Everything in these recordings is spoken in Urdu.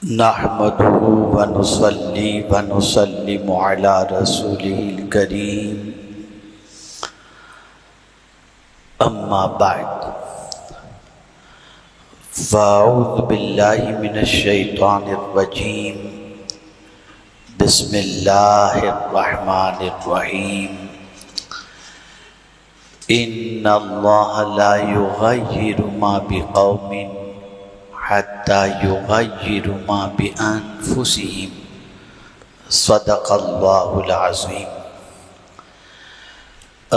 نحمده ونصلي ونسلم على رسوله الكريم اما بعد فاعوذ باللہ من الشیطان الرجیم بسم اللہ الرحمن الرحیم ان اللہ لا یغیر ما بقوم حتی یغیر ما بانفسہم صدق اللہ العظیم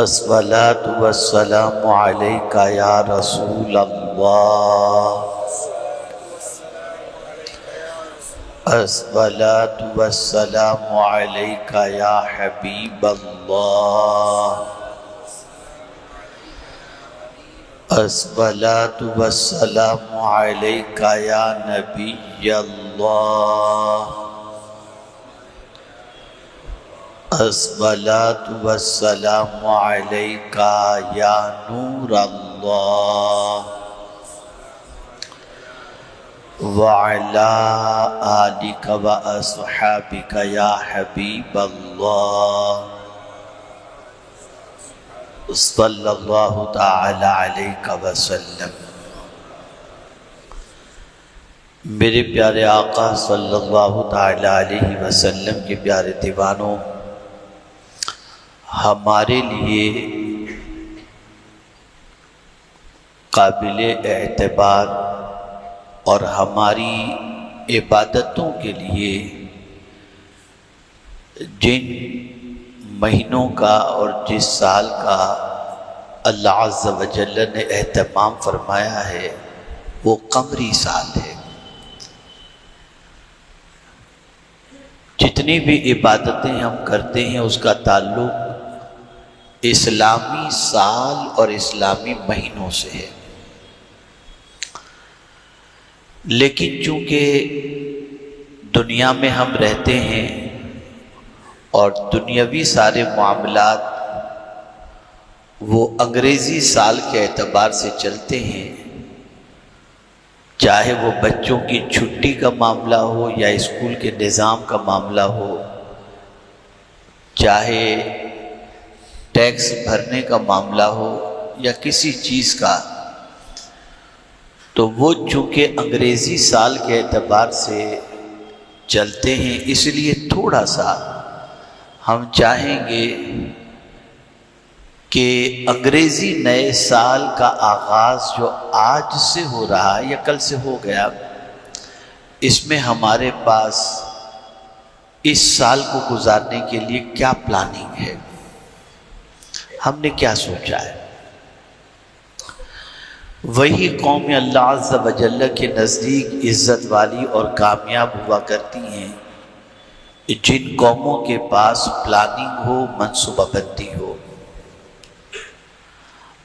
الصلاۃ والسلام علیک یا رسول اللہ الصلاۃ والسلام علیک یا حبیب اللہ الصلاۃ والسلام علیک یا نبی اللہ الصلاۃ والسلام علیک یا نور اللہ وعلی آلک واصحابک یا حبیب اللہ صلی اللہ تعالی علیہ وسلم۔ میرے پیارے آقا صلی اللہ تعالی علیہ وسلم کے پیارے دیوانوں، ہمارے لیے قابل اعتبار اور ہماری عبادتوں کے لیے جن مہینوں کا اور جس سال کا اللہ عز و جل نے اہتمام فرمایا ہے وہ قمری سال ہے۔ جتنی بھی عبادتیں ہم کرتے ہیں اس کا تعلق اسلامی سال اور اسلامی مہینوں سے ہے، لیکن چونکہ دنیا میں ہم رہتے ہیں اور دنیاوی سارے معاملات وہ انگریزی سال کے اعتبار سے چلتے ہیں، چاہے وہ بچوں کی چھٹی کا معاملہ ہو یا اسکول کے نظام کا معاملہ ہو، چاہے ٹیکس بھرنے کا معاملہ ہو یا کسی چیز کا، تو وہ چونکہ انگریزی سال کے اعتبار سے چلتے ہیں، اس لیے تھوڑا سا ہم چاہیں گے کہ انگریزی نئے سال کا آغاز جو آج سے ہو رہا ہے یا کل سے ہو گیا، اس میں ہمارے پاس اس سال کو گزارنے کے لیے کیا پلاننگ ہے، ہم نے کیا سوچا ہے۔ وہی قوم اللہ عز و جل کے نزدیک عزت والی اور کامیاب ہوا کرتی ہیں جن قوموں کے پاس پلاننگ ہو، منصوبہ بندی ہو۔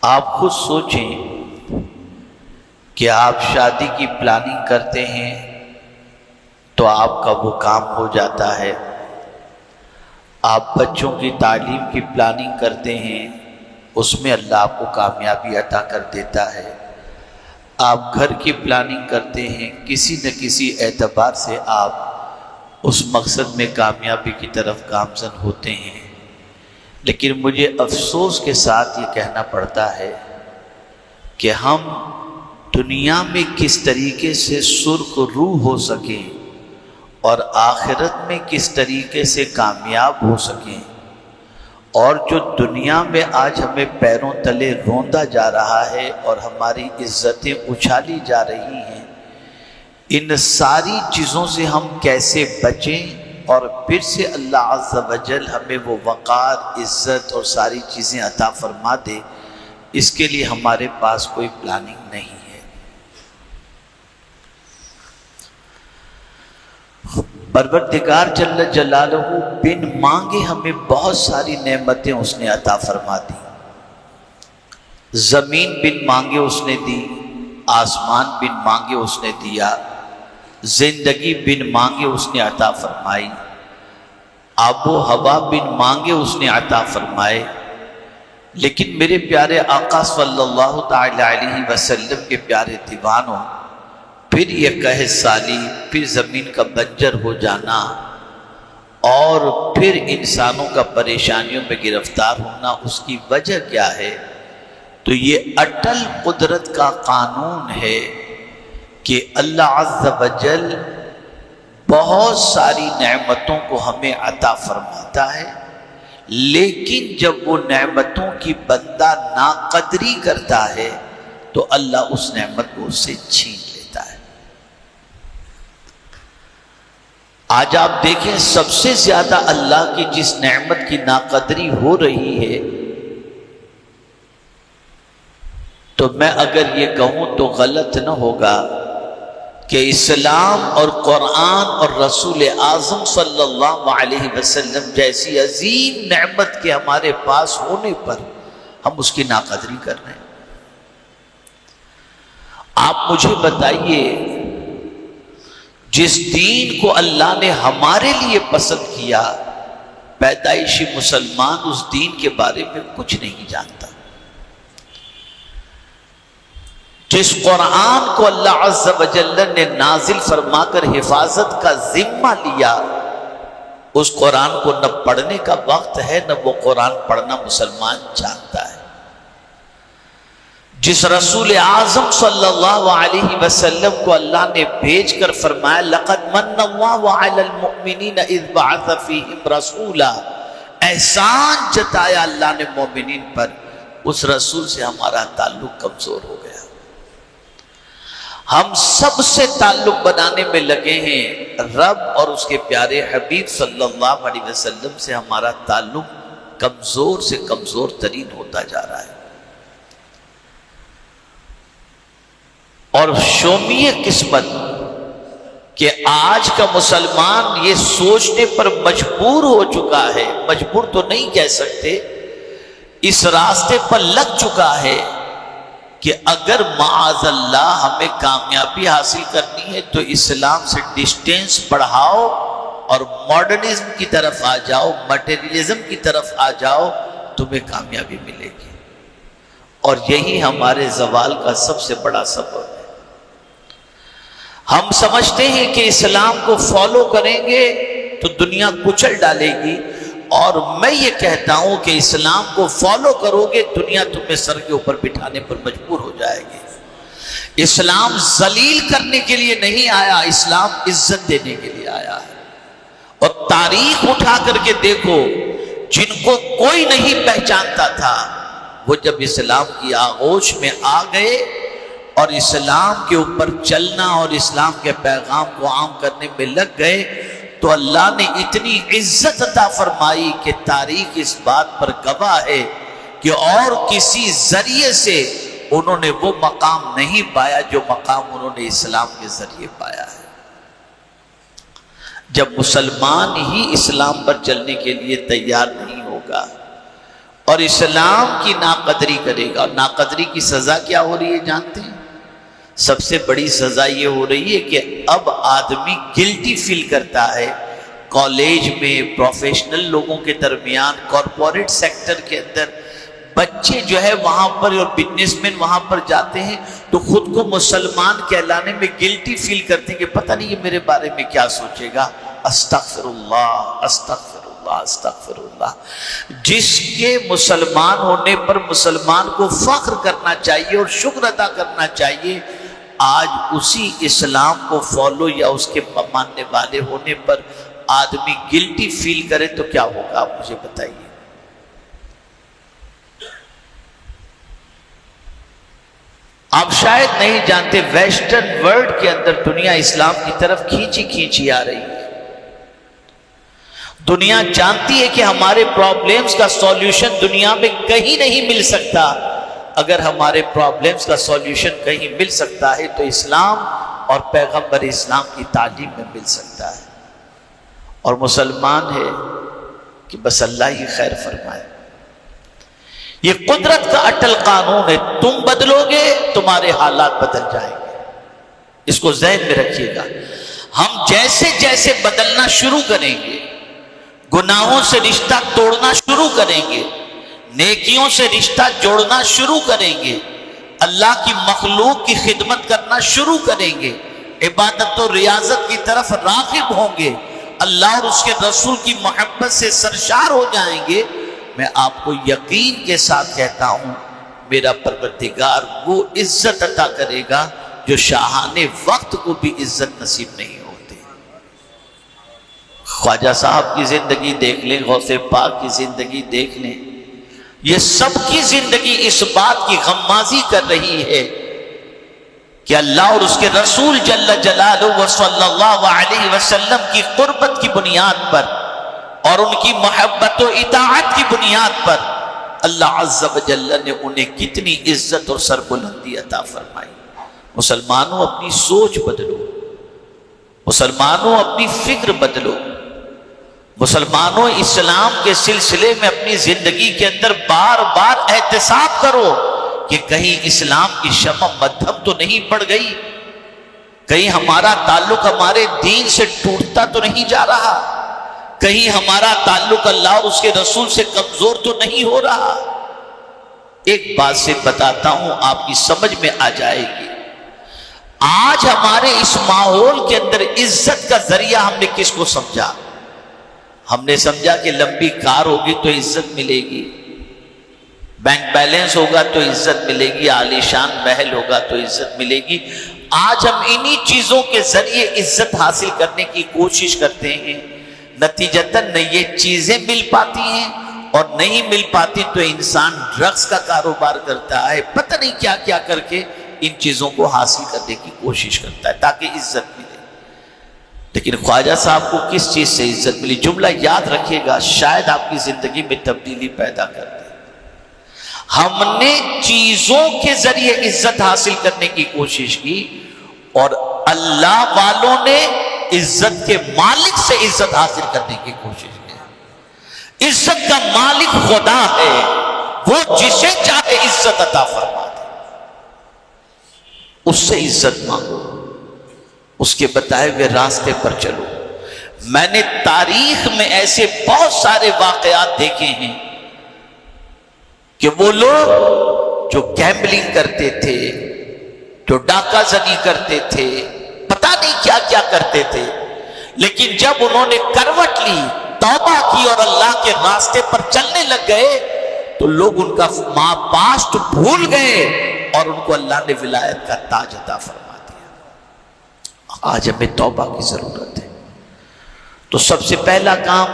آپ خود سوچیں کہ آپ شادی کی پلاننگ کرتے ہیں تو آپ کا وہ کام ہو جاتا ہے، آپ بچوں کی تعلیم کی پلاننگ کرتے ہیں اس میں اللہ آپ کو کامیابی عطا کر دیتا ہے، آپ گھر کی پلاننگ کرتے ہیں کسی نہ کسی اعتبار سے آپ اس مقصد میں کامیابی کی طرف گامزن ہوتے ہیں۔ لیکن مجھے افسوس کے ساتھ یہ کہنا پڑتا ہے کہ ہم دنیا میں کس طریقے سے سرخ روح ہو سکیں اور آخرت میں کس طریقے سے کامیاب ہو سکیں، اور جو دنیا میں آج ہمیں پیروں تلے روندا جا رہا ہے اور ہماری عزتیں اچھالی جا رہی ہیں، ان ساری چیزوں سے ہم کیسے بچیں اور پھر سے اللہ عز و جل ہمیں وہ وقار، عزت اور ساری چیزیں عطا فرما دے، اس کے لیے ہمارے پاس کوئی پلاننگ نہیں ہے۔ پروردگار جل جلالہ بن مانگے ہمیں بہت ساری نعمتیں اس نے عطا فرما دی، زمین بن مانگے اس نے دی، آسمان بن مانگے اس نے دیا، زندگی بن مانگے اس نے عطا فرمائی، آب و ہوا بن مانگے اس نے عطا فرمائے، لیکن میرے پیارے آقا صلی اللہ تعالی علیہ وسلم کے پیارے دیوانوں، پھر یہ قحط سالی، پھر زمین کا بنجر ہو جانا، اور پھر انسانوں کا پریشانیوں میں گرفتار ہونا، اس کی وجہ کیا ہے؟ تو یہ اٹل قدرت کا قانون ہے کہ اللہ عز و جل بہت ساری نعمتوں کو ہمیں عطا فرماتا ہے، لیکن جب وہ نعمتوں کی بندہ ناقدری کرتا ہے تو اللہ اس نعمت کو اس سے چھین لیتا ہے۔ آج آپ دیکھیں سب سے زیادہ اللہ کی جس نعمت کی ناقدری ہو رہی ہے، تو میں اگر یہ کہوں تو غلط نہ ہوگا کہ اسلام اور قرآن اور رسول اعظم صلی اللہ علیہ وسلم جیسی عظیم نعمت کے ہمارے پاس ہونے پر ہم اس کی ناقدری کر رہے ہیں۔ آپ مجھے بتائیے، جس دین کو اللہ نے ہمارے لیے پسند کیا، پیدائشی مسلمان اس دین کے بارے میں کچھ نہیں جانتا۔ جس قرآن کو اللہ عز و جل نے نازل فرما کر حفاظت کا ذمہ لیا، اس قرآن کو نہ پڑھنے کا وقت ہے، نہ وہ قرآن پڑھنا مسلمان جانتا ہے۔ جس رسول اعظم صلی اللہ علیہ وسلم کو اللہ نے بھیج کر فرمایا لَقَدْ مَنَّ اللَّهُ عَلَى الْمُؤْمِنِينَ إِذْ بَعَثَ فِيهِمْ رَسُولًا، احسان جتایا اللہ نے مومنین پر، اس رسول سے ہمارا تعلق کمزور ہو گیا۔ ہم سب سے تعلق بنانے میں لگے ہیں، رب اور اس کے پیارے حبیب صلی اللہ علیہ وسلم سے ہمارا تعلق کمزور سے کمزور ترین ہوتا جا رہا ہے۔ اور شومی قسمت کہ آج کا مسلمان یہ سوچنے پر مجبور ہو چکا ہے، مجبور تو نہیں کہہ سکتے، اس راستے پر لگ چکا ہے کہ اگر معاذ اللہ ہمیں کامیابی حاصل کرنی ہے تو اسلام سے ڈسٹینس بڑھاؤ اور ماڈرنزم کی طرف آ جاؤ، مٹیریلزم کی طرف آ جاؤ، تمہیں کامیابی ملے گی۔ اور یہی ہمارے زوال کا سب سے بڑا سبب ہے۔ ہم سمجھتے ہیں کہ اسلام کو فالو کریں گے تو دنیا کچل ڈالے گی، اور میں یہ کہتا ہوں کہ اسلام کو فالو کرو گے دنیا تمہیں سر کے اوپر بٹھانے پر مجبور ہو جائے گی۔ اسلام ذلیل کرنے کے لیے نہیں آیا، اسلام عزت دینے کے لیے آیا ہے۔ اور تاریخ اٹھا کر کے دیکھو، جن کو کوئی نہیں پہچانتا تھا، وہ جب اسلام کی آغوش میں آ گئے اور اسلام کے اوپر چلنا اور اسلام کے پیغام کو عام کرنے میں لگ گئے، تو اللہ نے اتنی عزت عطا فرمائی کہ تاریخ اس بات پر گواہ ہے کہ اور کسی ذریعے سے انہوں نے وہ مقام نہیں پایا جو مقام انہوں نے اسلام کے ذریعے پایا ہے۔ جب مسلمان ہی اسلام پر چلنے کے لیے تیار نہیں ہوگا اور اسلام کی ناقدری کرے گا، اور ناقدری کی سزا کیا ہو رہی ہے جانتے ہیں؟ سب سے بڑی سزا یہ ہو رہی ہے کہ اب آدمی گلٹی فیل کرتا ہے، کالج میں، پروفیشنل لوگوں کے درمیان، کارپوریٹ سیکٹر کے اندر بچے جو ہے وہاں پر اور بزنس مین وہاں پر جاتے ہیں تو خود کو مسلمان کہلانے میں گلٹی فیل کرتے ہیں کہ پتہ نہیں یہ میرے بارے میں کیا سوچے گا۔ استغفر اللہ، استغفر اللہ، استغفر اللہ۔ جس کے مسلمان ہونے پر مسلمان کو فخر کرنا چاہیے اور شکر ادا کرنا چاہیے، آج اسی اسلام کو فالو یا اس کے ماننے والے ہونے پر آدمی گلٹی فیل کرے تو کیا ہوگا؟ آپ مجھے بتائیے۔ آپ شاید نہیں جانتے، ویسٹرن ورلڈ کے اندر دنیا اسلام کی طرف کھینچی آ رہی ہے۔ دنیا جانتی ہے کہ ہمارے پرابلمز کا سولوشن دنیا میں کہیں نہیں مل سکتا۔ اگر ہمارے پرابلمز کا سولوشن کہیں مل سکتا ہے تو اسلام اور پیغمبر اسلام کی تعلیم میں مل سکتا ہے۔ اور مسلمان ہے کہ بس اللہ ہی خیر فرمائے۔ یہ قدرت کا اٹل قانون ہے، تم بدلو گے تمہارے حالات بدل جائیں گے، اس کو ذہن میں رکھیے گا۔ ہم جیسے جیسے بدلنا شروع کریں گے، گناہوں سے رشتہ توڑنا شروع کریں گے، نیکیوں سے رشتہ جوڑنا شروع کریں گے، اللہ کی مخلوق کی خدمت کرنا شروع کریں گے، عبادت و ریاضت کی طرف راغب ہوں گے، اللہ اور اس کے رسول کی محبت سے سرشار ہو جائیں گے، میں آپ کو یقین کے ساتھ کہتا ہوں میرا پروردگار وہ عزت عطا کرے گا جو شاہان وقت کو بھی عزت نصیب نہیں ہوتی۔ خواجہ صاحب کی زندگی دیکھ لیں، غوث پاک کی زندگی دیکھ لیں، یہ سب کی زندگی اس بات کی غمازی کر رہی ہے کہ اللہ اور اس کے رسول جل جلالہ صلی اللہ علیہ وسلم کی قربت کی بنیاد پر اور ان کی محبت و اطاعت کی بنیاد پر اللہ عز و جل نے انہیں کتنی عزت اور سربلندی عطا فرمائی۔ مسلمانوں اپنی سوچ بدلو، مسلمانوں اپنی فکر بدلو، مسلمانوں اسلام کے سلسلے میں اپنی زندگی کے اندر بار بار احتساب کرو کہ کہیں اسلام کی شمع مدھم تو نہیں پڑ گئی، کہیں ہمارا تعلق ہمارے دین سے ٹوٹتا تو نہیں جا رہا، کہیں ہمارا تعلق اللہ اور اس کے رسول سے کمزور تو نہیں ہو رہا۔ ایک بات سے بتاتا ہوں، آپ کی سمجھ میں آ جائے گی۔ آج ہمارے اس ماحول کے اندر عزت کا ذریعہ ہم نے کس کو سمجھا؟ ہم نے سمجھا کہ لمبی کار ہوگی تو عزت ملے گی، بینک بیلنس ہوگا تو عزت ملے گی، عالی شان محل ہوگا تو عزت ملے گی۔ آج ہم انہی چیزوں کے ذریعے عزت حاصل کرنے کی کوشش کرتے ہیں، نتیجتاً نہ یہ چیزیں مل پاتی ہیں اور نہیں مل پاتی تو انسان ڈرگس کا کاروبار کرتا ہے، پتہ نہیں کیا کیا کر کے ان چیزوں کو حاصل کرنے کی کوشش کرتا ہے تاکہ عزت ملے۔ لیکن خواجہ صاحب کو کس چیز سے عزت ملی؟ جملہ یاد رکھیے گا، شاید آپ کی زندگی میں تبدیلی پیدا کر دے۔ ہم نے چیزوں کے ذریعے عزت حاصل کرنے کی کوشش کی اور اللہ والوں نے عزت کے مالک سے عزت حاصل کرنے کی کوشش کی۔ عزت کا مالک خدا ہے، وہ جسے چاہے عزت عطا فرما دے، اس سے عزت مانگو، اس کے بتائے ہوئے راستے پر چلو۔ میں نے تاریخ میں ایسے بہت سارے واقعات دیکھے ہیں کہ وہ لوگ جو گیمبلنگ کرتے تھے، جو ڈاکہ زنی کرتے تھے، پتہ نہیں کیا کیا کرتے تھے، لیکن جب انہوں نے کروٹ لی، توبہ کی اور اللہ کے راستے پر چلنے لگ گئے تو لوگ ان کا پاسٹ بھول گئے اور ان کو اللہ نے ولایت کا تاج عطا فرما دیا۔ آج ہمیں توبہ کی ضرورت ہے۔ تو سب سے پہلا کام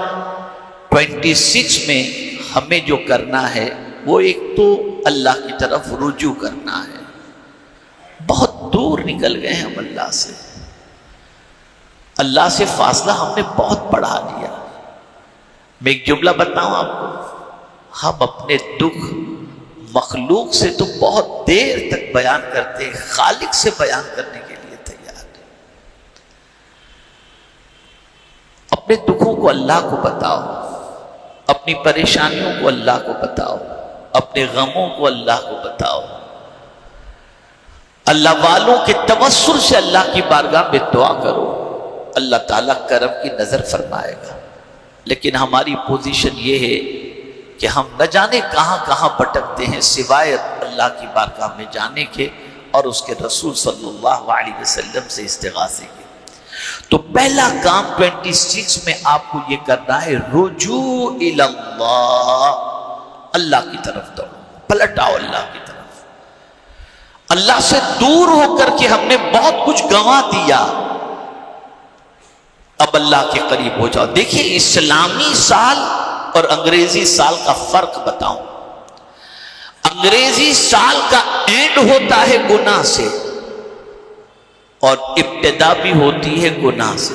26 میں ہمیں جو کرنا ہے وہ ایک تو اللہ کی طرف رجوع کرنا ہے۔ بہت دور نکل گئے ہم اللہ سے، اللہ سے فاصلہ ہم نے بہت بڑھا لیا۔ میں ایک جملہ بتاؤں آپ کو، ہم اپنے دکھ مخلوق سے تو بہت دیر تک بیان کرتے ہیں، خالق سے بیان کرنے کے لیے تیار ہیں۔ اپنے دکھوں کو اللہ کو بتاؤ، اپنی پریشانیوں کو اللہ کو بتاؤ، اپنے غموں کو اللہ کو بتاؤ۔ اللہ والوں کے توسل سے اللہ کی بارگاہ میں دعا کرو، اللہ تعالیٰ کرم کی نظر فرمائے گا۔ لیکن ہماری پوزیشن یہ ہے کہ ہم نہ جانے کہاں کہاں بھٹکتے ہیں سوائے اللہ کی بارگاہ میں جانے کے اور اس کے رسول صلی اللہ علیہ وسلم سے استغاثے کے۔ تو پہلا کام 26 میں آپ کو یہ کرنا ہے، رجوع الی اللہ، اللہ کی طرف دوڑو، پلٹ آؤ اللہ کی طرف۔ اللہ سے دور ہو کر کے ہم نے بہت کچھ گنوا دیا، اب اللہ کے قریب ہو جاؤ۔ دیکھیے اسلامی سال اور انگریزی سال کا فرق بتاؤں۔ انگریزی سال کا اینڈ ہوتا ہے گناہ سے اور ابتدا بھی ہوتی ہے گناہ سے،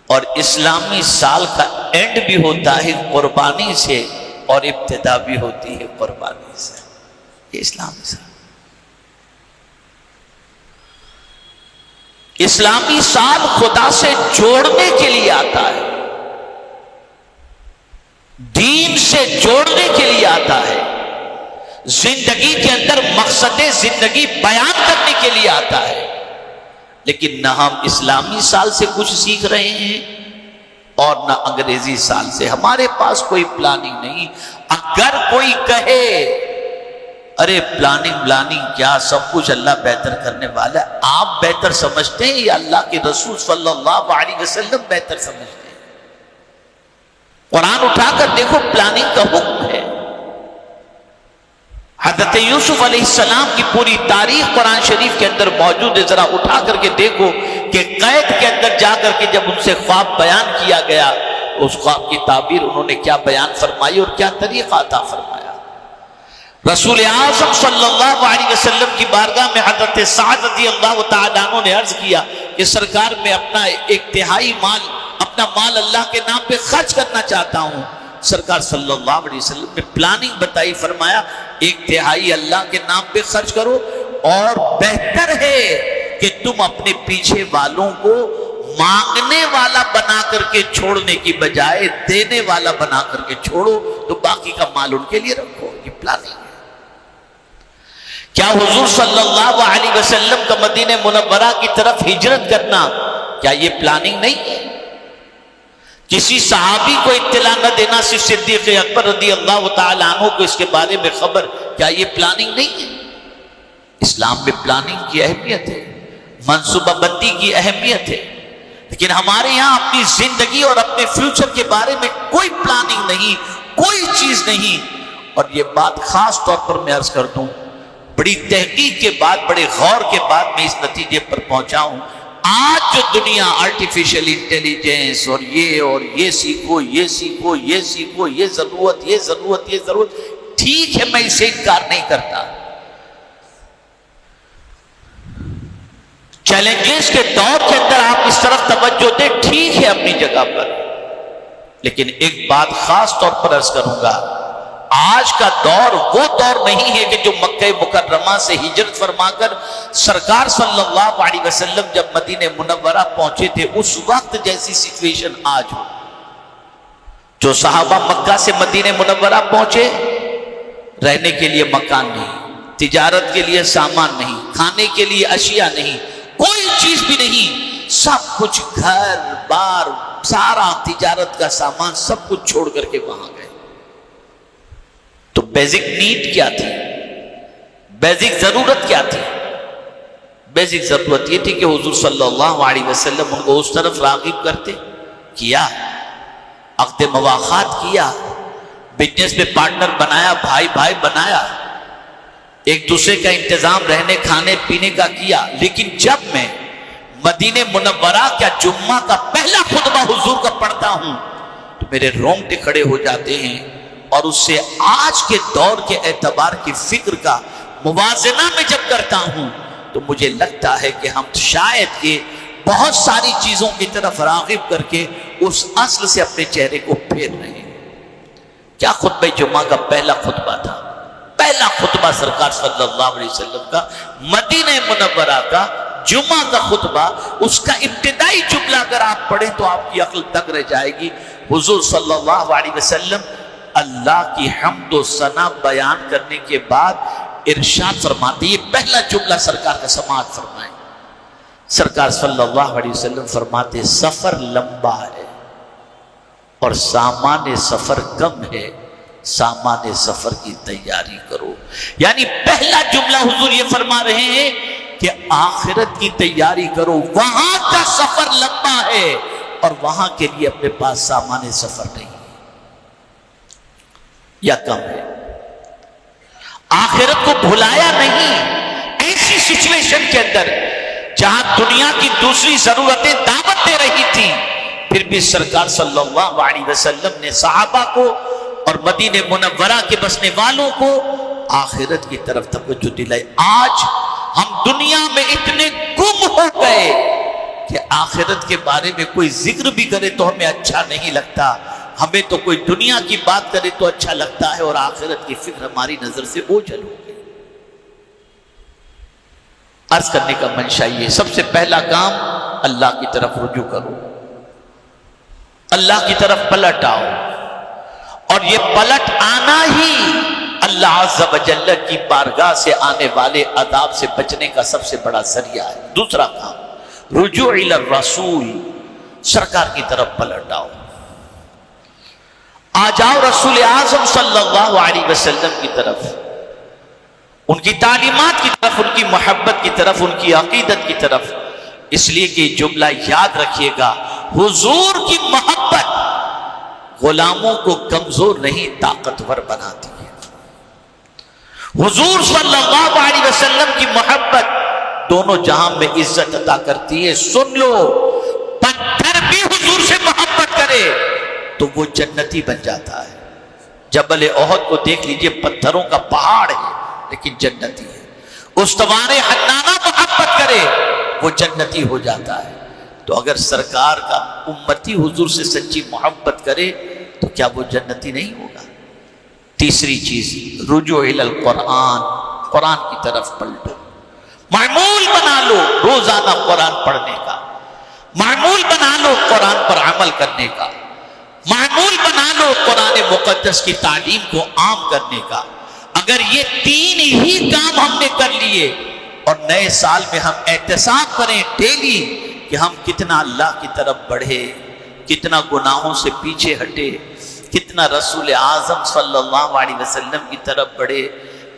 اور اسلامی سال کا اینڈ بھی ہوتا ہے قربانی سے اور ابتدا بھی ہوتی ہے قربانی سے۔ یہ اسلامی سال، اسلامی سال خدا سے جوڑنے کے لیے آتا ہے، دین سے جوڑنے کے لیے آتا ہے، زندگی کے اندر مقصد زندگی بیان کرنے کے لیے آتا ہے۔ لیکن نہ ہم اسلامی سال سے کچھ سیکھ رہے ہیں اور نہ انگریزی سال سے، ہمارے پاس کوئی پلاننگ نہیں۔ اگر کوئی کہے ارے پلاننگ کیا، سب کچھ اللہ بہتر کرنے والا ہے۔ آپ بہتر سمجھتے ہیں یا اللہ کے رسول صلی اللہ علیہ وسلم بہتر سمجھتے ہیں؟ قرآن اٹھا کر دیکھو، پلاننگ کا حکم ہے۔ حضرت یوسف علیہ السلام کی پوری تاریخ قرآن شریف کے اندر موجود ہے، ذرا اٹھا کر کے دیکھو کہ قید کے اندر جا کر کے جب ان سے خواب بیان کیا گیا، اس خواب کی تعبیر انہوں نے کیا بیان فرمائی اور کیا طریقہ عطا فرمایا۔ رسول اعظم صلی اللہ علیہ وسلم کی بارگاہ میں حضرت سعد رضی اللہ تعالیٰ عنہ نے عرض کیا کہ سرکار میں اپنا ایک تہائی اپنا مال اللہ کے نام پہ خرچ کرنا چاہتا ہوں۔ سرکار صلی اللہ علیہ وسلم نے پلاننگ بتائی، فرمایا 1/3 اللہ کے نام پہ خرچ کرو، اور بہتر ہے کہ تم اپنے پیچھے والوں کو مانگنے والا بنا کر کے چھوڑنے کی بجائے دینے والا بنا کر کے چھوڑو، تو باقی کا مال ان کے لیے رکھو۔ یہ پلاننگ ہے۔ کیا حضور صلی اللہ علیہ وسلم کا مدینہ منورہ کی طرف ہجرت کرنا، کیا یہ پلاننگ نہیں ہے؟ کسی صحابی کو اطلاع نہ دینا، صرف صدیق اکبر رضی اللہ تعالیٰ عنہ کو اس کے بارے میں خبر، کیا یہ پلاننگ نہیں ہے؟ اسلام میں پلاننگ کی اہمیت ہے، منصوبہ بندی کی اہمیت ہے، لیکن ہمارے یہاں اپنی زندگی اور اپنے فیوچر کے بارے میں کوئی پلاننگ نہیں، کوئی چیز نہیں۔ اور یہ بات خاص طور پر میں عرض کر دوں، بڑی تحقیق کے بعد، بڑے غور کے بعد میں اس نتیجے پر پہنچا ہوں، آج جو دنیا آرٹیفیشل انٹیلیجنس اور یہ سیکھو، یہ سیکھو، یہ سیکھو، یہ ضرورت، ٹھیک ہے، میں اسے انکار نہیں کرتا۔ چیلنجز کے دور کے اندر آپ اس طرف توجہ دیں، ٹھیک ہے اپنی جگہ پر، لیکن ایک بات خاص طور پر عرض کروں گا، آج کا دور وہ دور نہیں ہے کہ جو مکہ مکرمہ سے ہجرت فرما کر سرکار صلی اللہ علیہ وسلم جب مدینہ منورہ پہنچے تھے اس وقت جیسی سچویشن آج ہو۔ جو صحابہ مکہ سے مدینہ منورہ پہنچے، رہنے کے لیے مکان نہیں، تجارت کے لیے سامان نہیں، کھانے کے لیے اشیاء نہیں، کوئی چیز بھی نہیں، سب کچھ گھر بار، سارا تجارت کا سامان سب کچھ چھوڑ کر کے وہاں گئے۔ تو بیزک نیڈ کیا تھی؟ بیزک ضرورت کیا تھی؟ بیزک ضرورت یہ تھی کہ حضور صلی اللہ علیہ وسلم ان کو اس طرف راغب کرتے، کیا عقد مواخات کیا، بزنس میں پارٹنر بنایا، بھائی بھائی بنایا، ایک دوسرے کا انتظام رہنے کھانے پینے کا کیا۔ لیکن جب میں مدینہ منورہ کا جمعہ کا پہلا خطبہ حضور کا پڑھتا ہوں تو میرے رونگٹے کھڑے ہو جاتے ہیں، اور اس سے آج کے دور کے اعتبار کی فکر کا موازنہ میں جب کرتا ہوں تو مجھے لگتا ہے کہ ہم شاید کہ بہت ساری چیزوں کی طرف راغب کر کے اس اصل سے اپنے چہرے کو پھیر رہے ہیں۔ کیا خطبہ جمعہ کا پہلا خطبہ تھا؟ پہلا خطبہ سرکار صلی اللہ علیہ وسلم کا مدینہ منورہ کا جمعہ کا خطبہ، اس کا ابتدائی جملہ اگر آپ پڑھیں تو آپ کی عقل دنگ رہ جائے گی۔ حضور صلی اللہ علیہ وسلم اللہ کی حمد و ثنا بیان کرنے کے بعد ارشاد فرماتے، یہ پہلا جملہ سرکار کا سماعت فرمائیں، سرکار صلی اللہ علیہ وسلم فرماتے سفر لمبا ہے اور سامان سفر کم ہے، سامان سفر کی تیاری کرو۔ یعنی پہلا جملہ حضور یہ فرما رہے ہیں کہ آخرت کی تیاری کرو، وہاں کا سفر لمبا ہے اور وہاں کے لیے اپنے پاس سامان سفر نہیں یا کم ہے۔ آخرت کو بھلایا نہیں۔ ایسی سچویشن کے اندر جہاں دنیا کی دوسری ضرورتیں دعوت دے رہی تھی، پھر بھی سرکار صلی اللہ علیہ وسلم نے صحابہ کو اور مدینہ منورہ کے بسنے والوں کو آخرت کی طرف توجہ دلائی۔ آج ہم دنیا میں اتنے گم ہو گئے کہ آخرت کے بارے میں کوئی ذکر بھی کرے تو ہمیں اچھا نہیں لگتا، ہمیں تو کوئی دنیا کی بات کرے تو اچھا لگتا ہے، اور آخرت کی فکر ہماری نظر سے اوجھل ہو گئی۔ عرض کرنے کا منشا یہ، سب سے پہلا کام اللہ کی طرف رجوع کرو، اللہ کی طرف پلٹ آؤ، اور یہ پلٹ آنا ہی اللہ عز و جل کی بارگاہ سے آنے والے عذاب سے بچنے کا سب سے بڑا ذریعہ ہے۔ دوسرا کام رجوع الی الرسول، سرکار کی طرف پلٹ آؤ، آ جاؤ رسول اعظم صلی اللہ علیہ وسلم کی طرف۔ ان کی تعلیمات کی طرف، ان کی محبت کی طرف، ان کی عقیدت کی طرف. اس لیے کہ جملہ یاد رکھیے گا، حضور کی محبت غلاموں کو کمزور نہیں طاقتور بناتی ہے. حضور صلی اللہ علیہ وسلم کی محبت دونوں جہاں میں عزت عطا کرتی ہے. سن لو، پتھر بھی حضور سے محبت کرے تو وہ جنتی بن جاتا ہے. جبل احد کو دیکھ لیجئے، پتھروں کا پہاڑ ہے لیکن جنتی ہے. استوار حنانہ محبت کرے وہ جنتی ہو جاتا ہے. تو اگر سرکار کا امتی حضور سے سچی محبت کرے تو کیا وہ جنتی نہیں ہوگا؟ تیسری چیز، رجوع الی القرآن، قرآن کی طرف پلٹو. معمول بنا لو روزانہ قرآن پڑھنے کا، معمول بنا لو قرآن پر عمل کرنے کا، معمول بنا لو قرآن مقدس کی تعلیم کو عام کرنے کا. اگر یہ تین ہی کام ہم نے کر لیے اور نئے سال میں ہم احتساب کریں ڈیلی کہ ہم کتنا اللہ کی طرف بڑھے، کتنا گناہوں سے پیچھے ہٹے، کتنا رسول اعظم صلی اللہ علیہ وسلم کی طرف بڑھے،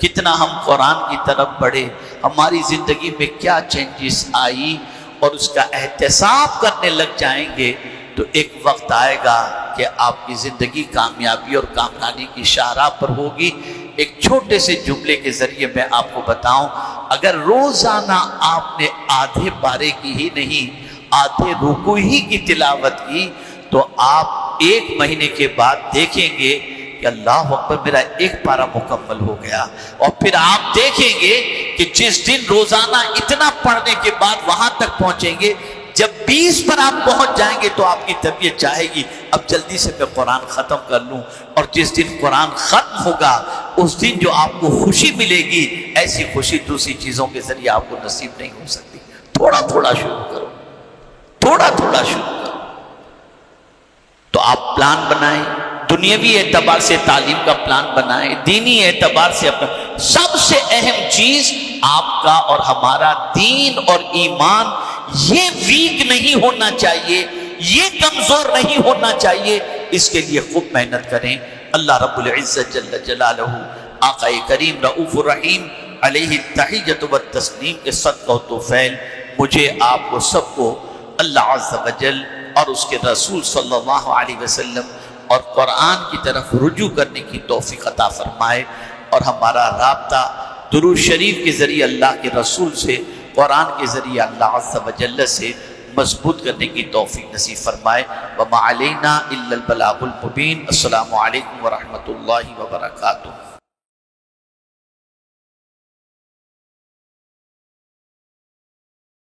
کتنا ہم قرآن کی طرف بڑھے، ہماری زندگی میں کیا چینجز آئی، اور اس کا احتساب کرنے لگ جائیں گے تو ایک وقت آئے گا کہ آپ کی زندگی کامیابی اور کامیابی کی شاہراہ پر ہوگی. ایک چھوٹے سے جملے کے ذریعے میں آپ کو بتاؤں، اگر روزانہ آپ نے آدھے پارے کی ہی نہیں آدھے رکوع ہی کی تلاوت کی تو آپ ایک مہینے کے بعد دیکھیں گے کہ اللہ اکبر میرا ایک پارہ مکمل ہو گیا. اور پھر آپ دیکھیں گے کہ جس دن روزانہ اتنا پڑھنے کے بعد وہاں تک پہنچیں گے، جب 20 پر آپ پہنچ جائیں گے تو آپ کی طبیعت چاہے گی اب جلدی سے میں قرآن ختم کر لوں. اور جس دن قرآن ختم ہوگا اس دن جو آپ کو خوشی ملے گی، ایسی خوشی دوسری چیزوں کے ذریعے آپ کو نصیب نہیں ہو سکتی. تھوڑا تھوڑا شروع کرو، تھوڑا تھوڑا شروع کرو. تو آپ پلان بنائیں، دنیاوی اعتبار سے تعلیم کا پلان بنائیں، دینی اعتبار سے اپنا. سب سے اہم چیز آپ کا اور ہمارا دین اور ایمان یہ ویک نہیں ہونا چاہیے، یہ کمزور نہیں ہونا چاہیے. اس کے لیے خوب محنت کریں. اللہ رب العزت جل جلالہ، آقا کریم رؤوف الرحیم علیہ التحیۃ والتسلیم کے صدقہ و توفیل مجھے آپ کو سب کو اللہ عز و جل اور اس کے رسول صلی اللہ علیہ وسلم اور قرآن کی طرف رجوع کرنے کی توفیق عطا فرمائے، اور ہمارا رابطہ درود شریف کے ذریعے اللہ کے رسول سے، قرآن کے ذریعے اللہ عز و جل سے مضبوط کرنے کی توفیق نصیب فرمائے. وما علینا الا البلاغ المبین. السلام علیکم ورحمۃ اللہ وبرکاتہ.